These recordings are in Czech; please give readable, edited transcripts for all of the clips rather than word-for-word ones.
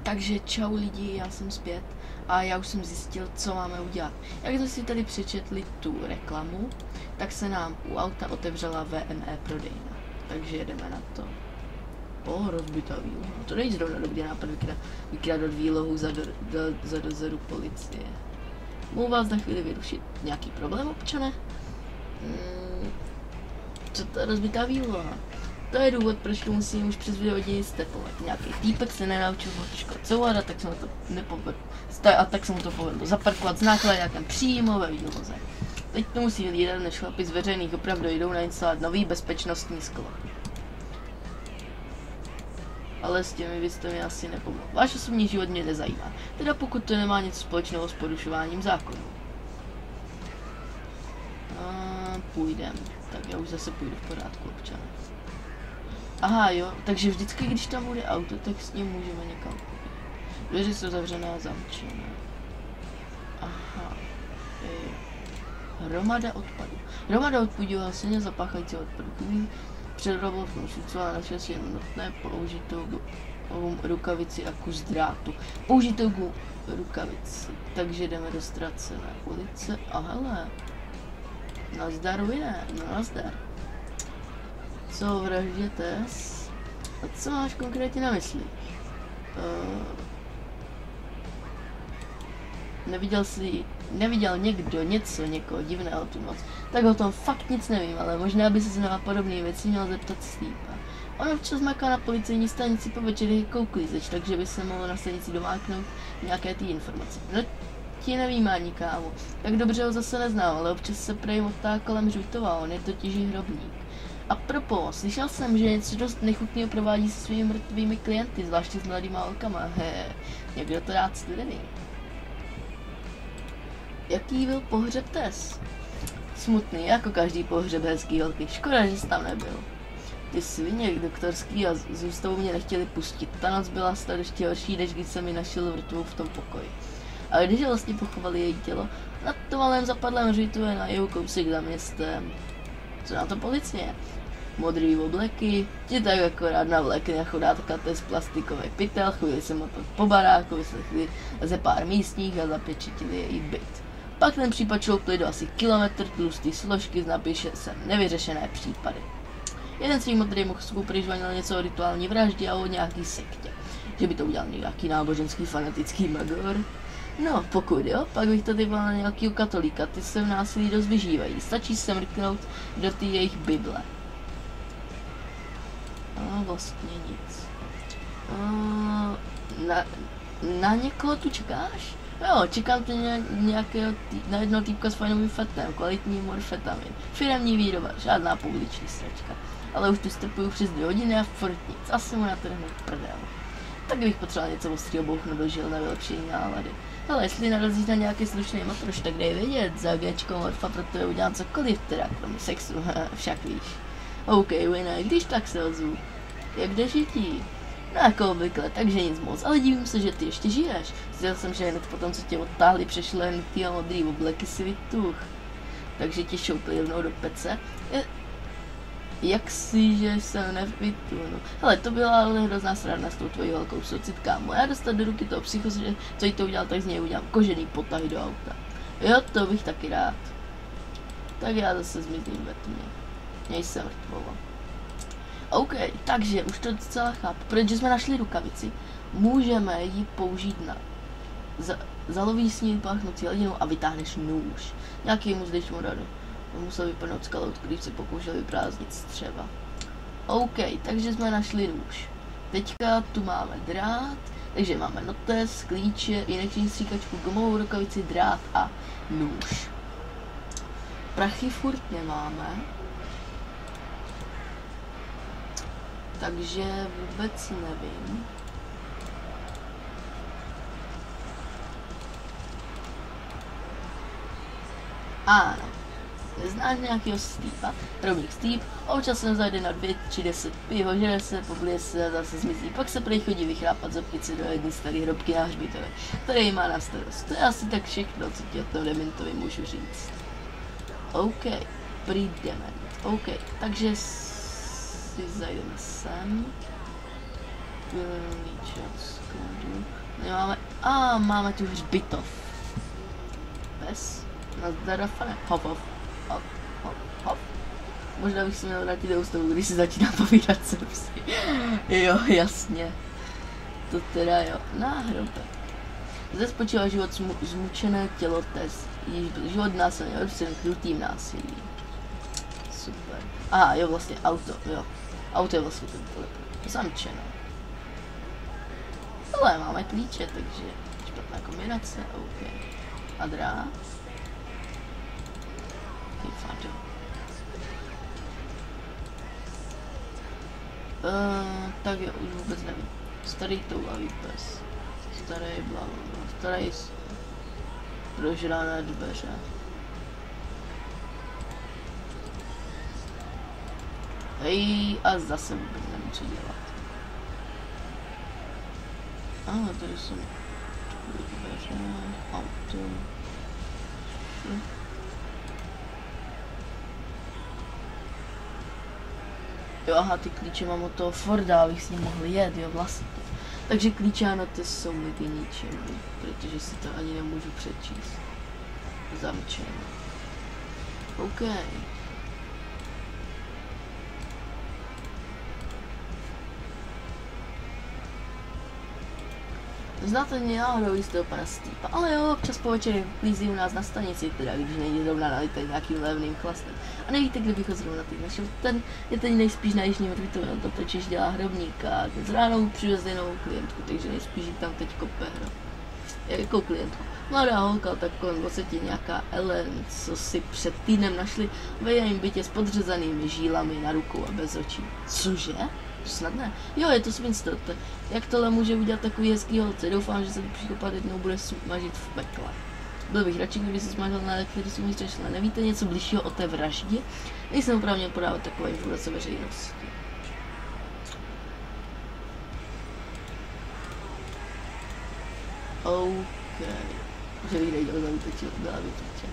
Takže čau lidi, já jsem zpět a já už jsem zjistil, co máme udělat. Jak jsme si tady přečetli tu reklamu, tak se nám u auta otevřela VME prodejna. Takže jedeme na to. Rozbitá výloha. To není zrovna dobrý nápad vykrádat výlohu za dozoru policie. Mohu vás na chvíli vyrušit. Nějaký problém, občane? Co to je rozbitá výloha? To je důvod, proč to musím už přes 2 hodiny stepovat. Nějaký týpek se nenaučil odškocovat a tak se mu to nepovedlo. Tak se mu to povedlo zaparkovat s nákladákem přímo ve výloze. Teď to musí lidé, než chlapi z veřejných opravdu jdou nainstalovat nový bezpečnostní sklo. Ale s těmi byste mi asi nepomohl. Váš osobní život mě nezajímá. Teda pokud to nemá něco společného s porušováním zákonů. Půjdem. Tak já už zase půjdu v pořádku, občane. Aha jo, takže vždycky, když tam bude auto, tak s ním můžeme někam chodit. Dveře jsou zavřené a zamčené. Aha. Hromada odpadu. Hromada odpadu a silně zapáchající odpadu. Předrobil funkci, ale našel si jen nutné použitou rukavici a kus drátu. Použitou rukavici. Takže jdeme do ztracené ulice. A hele. Nazdar, vine. No nazdar. Co vražděte? A co máš konkrétně na mysli? Neviděl někdo někoho divného tu noc? Tak o tom fakt nic nevím, ale možná by se znova podobné věci měl zeptat Steepa. On občas maká na policejní stanici po večerech jako uklízeč, takže by se mohl na stanici domáknout nějaké ty informace. No ti nevím ani kámo, tak dobře ho zase neznám, ale občas se prej motá kolem Žvitova, on je totiž hrobník. A propos, slyšel jsem, že něco dost nechutného provádí se svými mrtvými klienty, zvláště s mladýma holkama. Někdo to rád studený. Jaký byl pohřeb Tess? Smutný, jako každý pohřeb hezký holky. Škoda, že jsi tam nebyl. Ty svině doktorský a z ústavu mě nechtěli pustit. Ta noc byla snad ještě horší, než když jsem ji našel mrtvou v tom pokoji. Ale když vlastně pochovali její tělo, na tom malém zapadlém hřbitově na jihu kousek za městem. Co na to policie? Modrý obleky, ti tak akorát navlekli na chudátka z plastikové pytel, chvíli se motal po baráku, vyslechli ze pár místních a zapečetili její byt. Pak ten případ šloupli do asi kilometr tlustý složky s napíše nevyřešené případy. Jeden z těch modrých mozků přižvanil něco o rituální vraždě a o nějaký sektě. Že by to udělal nějaký náboženský fanatický magor. No, pokud jo, pak bych to typoval na nějakýho katolíka, ty se v násilí dost vyžívají, stačí se mrknout do té jejich bible. Vlastně nic. Na někoho tu čekáš? Jo, čekám tě na jednoho týpka s fajnovým fetem, kvalitní morfetamin, firemní výroba, žádná publiční sračka. Ale už tu stepuju přes 2 hodiny a furt nic, asi mu natrhnu prdel. Tak bych potřeboval něco ostrýho bouchnout do žil na vylepšení nálady. Ale jestli narazíš na nějaký slušný matroš, tak dej vědět, za Gčko morfa pro to udělám cokoliv, teda kromě sexu, však víš. OK, Wayne, když tak se ozvu. Jak jde žití? No jako obvykle, takže nic moc, ale divím se, že ty ještě žiješ. Zjistil jsem, že hned potom, co tě odtáhli, přešlehnutý a modrý obleky si vytuch. Takže tě šoupli rovnou do pece. Jak si, že jsem nevytuhnul. Hele, to byla ale hrozná sranda s tou tvojí velkou socit, kámo. Já dostat do ruky toho psycho, že co jí to udělal, tak z něj udělám kožený potahy do auta. Jo, to bych taky rád. Tak já zase zmizím ve tmě. Měj se mrtvolo. OK, takže už to docela chápu. Protože jsme našli rukavici, můžeme ji použít na zalovíš s ní páchnout hladinou a vytáhneš nůž. Nějaký mu zdejš mu radu. On musel vypadnout z kalout, když se pokoušel vyprázdnit střeva. OK, takže jsme našli nůž. Teďka tu máme drát, takže máme notes, klíče, injekční stříkačku, gumovou rukavici, drát a nůž. Prachy furt nemáme. Takže vůbec nevím. Ano. Neznáš nějakýho Steepa? Rovník Steep, občas se zajde na 2 či 10 pivo, žere se, poblije se a zase zmizí. Pak se prej chodí vychrápat z opici do jedné staré hrobky na hřbitově, který má na starost. To je asi tak všechno, co ti o tom dementovi můžu říct. OK, prý dement. OK, takže si zajdeme sem. Pilníček, skladu. Nemáme, máme tu hřbitov. Pes. Nazdar, Rafane. Hop, hop. Hop, hop, hop. Možná bych si měl vrátit do ústavu, když si začíná povídat srbsky. Jo, jasně. To teda jo. Náhrobek. Zde spočívá život zmučené tělo test. Život násilně odvřen krutým násilím. Super. Aha, jo, vlastně auto, jo. Auto je vlastně ten teleport. Zamčeno. Ale máme klíče, takže špatná kombinace, OK. A dráh. Fado. Tak jo, už vůbec nevím. Starý toulavý pes. Starý blablabla. Starý prožrané dveře. Hej, a zase vůbec nevím, co dělat. Tady jsou dveře, auto. Jo, aha, ty klíče mám od toho Forda, abych s ním mohl jet, jo, vlastně. Takže klíčánoty jsou mi k ničemu, protože si to ani nemůžu přečíst. Zamčeno. OK. Znáte mě náhodou jistého pana Steepa, ale jo, občas po večeře klízí u nás na stanici, teda když nejde zrovna nalité nějakým levným chlastem. A nevíte, kde bych ho zrovna teď našel, ten je teď nejspíš na jižním hřbitově, to totiž dělá hrobníka a dnes ráno mu přiveze novou klientku, takže nejspíš tam teď kope hrob. Jakou klientku? Mladá holka, tak kolem 20, nějaká Ellen, co si před týdnem našli ve jejím bytě s podřezanými žílami na rukou a bez očí. Cože? Snad ne. Jo, je to Swinston. Jak tohle může udělat takový hezký holce? Doufám, že se to případ jednou bude smažit v pekle. Byl bych radši, kdyby se smažil na elektrici mi strašně. Nevíte něco bližšího o té vraždě? Nejsem oprávněn podávat takové informace veřejnosti. OK. Že bych nejděl zautočil, byla vytočen.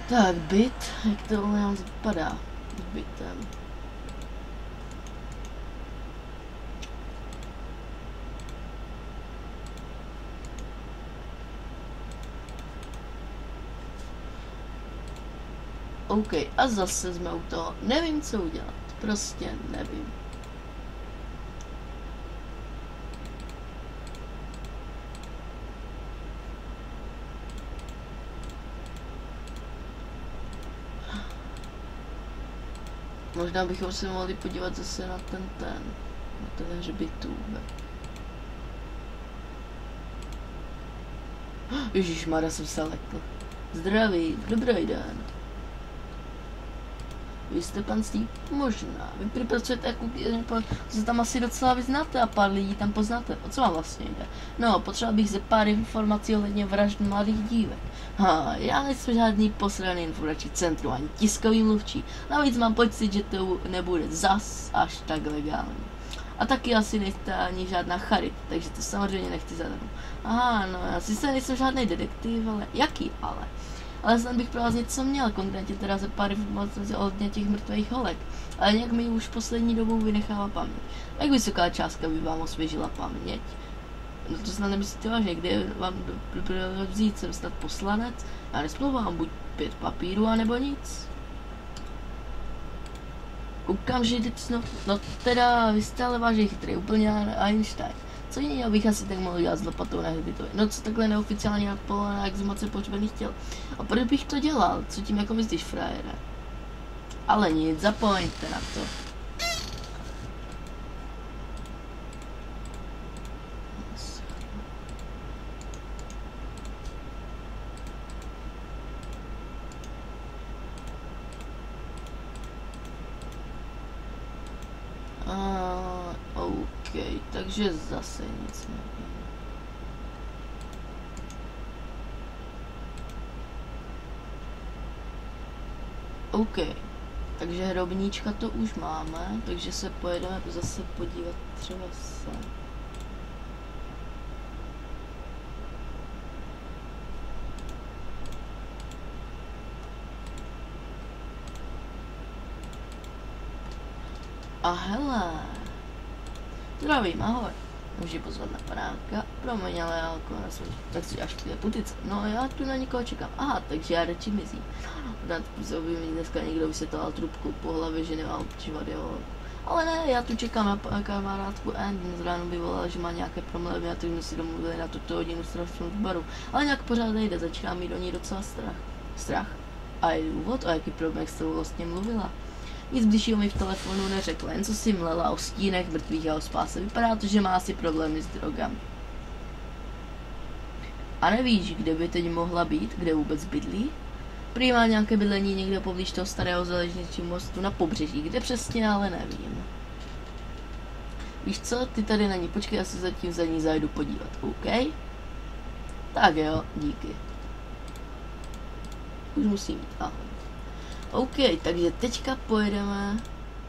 Tak, byt, jak to u nás vypadá s bytem. OK, a zase jsme u toho. Nevím, co udělat. Prostě nevím. Možná bychom se mohli podívat zase na ten hřbitův. Ježišmarja, jsem se lekl. Zdraví, dobrý den. Vy jste pan Steve? Možná. Vy pracujete jako se tam asi docela vyznáte a pár lidí tam poznáte. O co vám vlastně jde? No, potřeboval bych ze pár informací ohledně vražd mladých dívek. Já nejsem žádný posraný informační centrum, ani tiskový mluvčí. Navíc mám pocit, že to nebude zas až tak legální. A taky asi nejste ani žádná charita, takže to samozřejmě nechci zadarmo. Aha, no já sice nejsem žádný detektiv, ale jaký ale? Ale snad bych pro vás něco měl, konkrétně teda ze pár informací ohledně těch mrtvých holek. Ale nějak mi už poslední dobou vynechává paměť. Jak vysoká částka by vám osvěžila paměť? No to snad nemyslíte vážně, kde vám vzít, jsem snad poslanec? Já nesplouvám buď 5 papírů, anebo nic. Koukám, že no teda, vy jste ale vážně chytrý, úplně Einstein. Co jiného bych asi tak mohl dělat s lopatou na hřbitově? No co takhle neoficiálně nadpolovená exhumace pohřbených těl? A proč bych to dělal? Co tím jako myslíš, frajere? Ale nic, zapomeňte na to. OK, takže zase nic nevím. OK, takže hrobníčka to už máme, takže se pojedeme zase podívat třeba sem. A hele. Zdravím, ahoj. Můžu pozvat na panáka? Promiň, ale já jako tak si až ty putice. No já tu na někoho čekám. Aha, takže já radši mizím. Na by mi dneska někdo vysvětloval trubku po hlavě, že nemám učivat, jo. Ale ne, já tu čekám na kamarádku Anne. Dnes ráno by volala, že má nějaké problémy a tak jsme si domluvili na tuto hodinu strašnou baru. Ale nějak pořád nejde, začíná mít do ní docela strach. A je důvod, o jaký problém, jak jste vlastně mluvila? Nic bližšího mi v telefonu neřekla, jen co si mlela o stínech mrtvých a o spáse. Vypadá to, že má asi problémy s drogami. A nevíš, kde by teď mohla být, kde vůbec bydlí? Prý má nějaké bydlení někde poblíž toho starého železničního mostu na pobřeží, kde přesně, ale nevím. Víš co, ty tady na ní počkej, já se zatím za ní zajdu podívat, OK? Tak jo, díky. Už musím jít, ahoj. OK, takže teďka pojedeme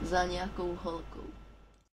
za nějakou holkou.